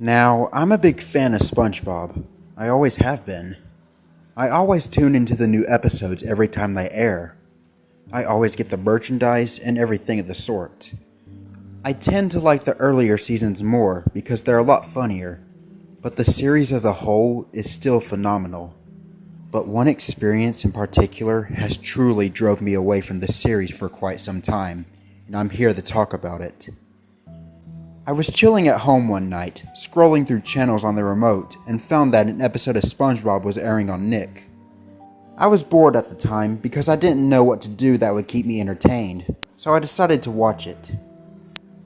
Now, I'm a big fan of SpongeBob. I always have been. I always tune into the new episodes every time they air. I always get the merchandise and everything of the sort. I tend to like the earlier seasons more because they're a lot funnier, but the series as a whole is still phenomenal. But one experience in particular has truly drove me away from the series for quite some time, and I'm here to talk about it. I was chilling at home one night, scrolling through channels on the remote, and found that an episode of SpongeBob was airing on Nick. I was bored at the time because I didn't know what to do that would keep me entertained, so I decided to watch it.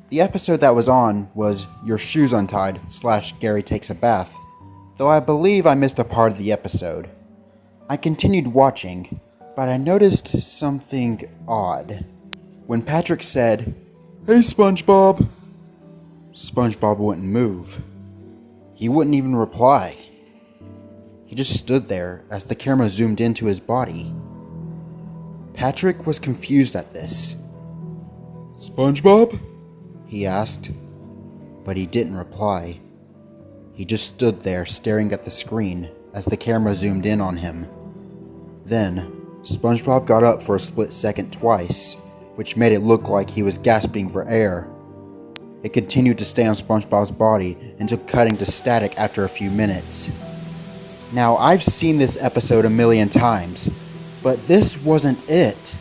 The episode that was on was Your Shoes Untied / Gary Takes a Bath, though I believe I missed a part of the episode. I continued watching, but I noticed something odd. When Patrick said, "Hey SpongeBob," SpongeBob wouldn't move. He wouldn't even reply. He just stood there as the camera zoomed into his body. Patrick was confused at this. "SpongeBob?" he asked, but he didn't reply. He just stood there staring at the screen as the camera zoomed in on him. Then, SpongeBob got up for a split second twice, which made it look like he was gasping for air. It continued to stay on SpongeBob's body until cutting to static after a few minutes. Now, I've seen this episode a million times, but this wasn't it.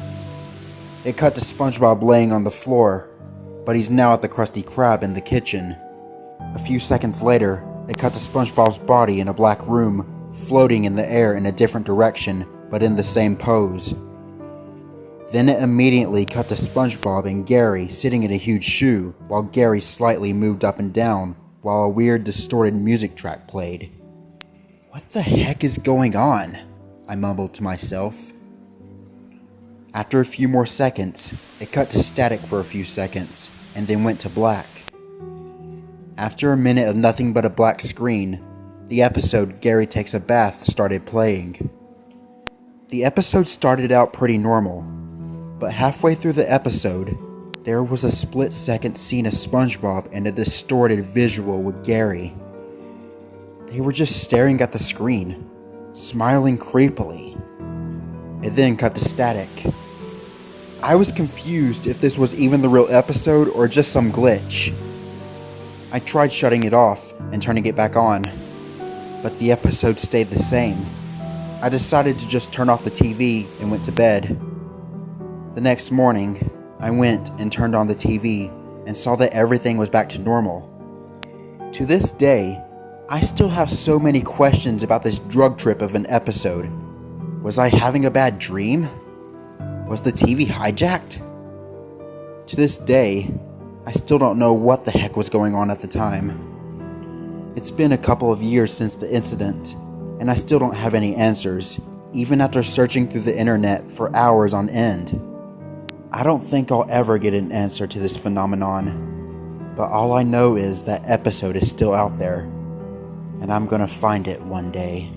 It cut to SpongeBob laying on the floor, but he's now at the Krusty Krab in the kitchen. A few seconds later, it cut to SpongeBob's body in a black room, floating in the air in a different direction, but in the same pose. Then it immediately cut to SpongeBob and Gary sitting in a huge shoe, while Gary slightly moved up and down, while a weird distorted music track played. "What the heck is going on?" I mumbled to myself. After a few more seconds, it cut to static for a few seconds, and then went to black. After a minute of nothing but a black screen, the episode Gary Takes a Bath started playing. The episode started out pretty normal, but halfway through the episode, there was a split-second scene of SpongeBob and a distorted visual with Gary. They were just staring at the screen, smiling creepily. It then cut to static. I was confused if this was even the real episode or just some glitch. I tried shutting it off and turning it back on, but the episode stayed the same. I decided to just turn off the TV and went to bed. The next morning, I went and turned on the TV and saw that everything was back to normal. To this day, I still have so many questions about this drug trip of an episode. Was I having a bad dream? Was the TV hijacked? To this day, I still don't know what the heck was going on at the time. It's been a couple of years since the incident, and I still don't have any answers, even after searching through the internet for hours on end. I don't think I'll ever get an answer to this phenomenon, but all I know is that episode is still out there, and I'm gonna find it one day.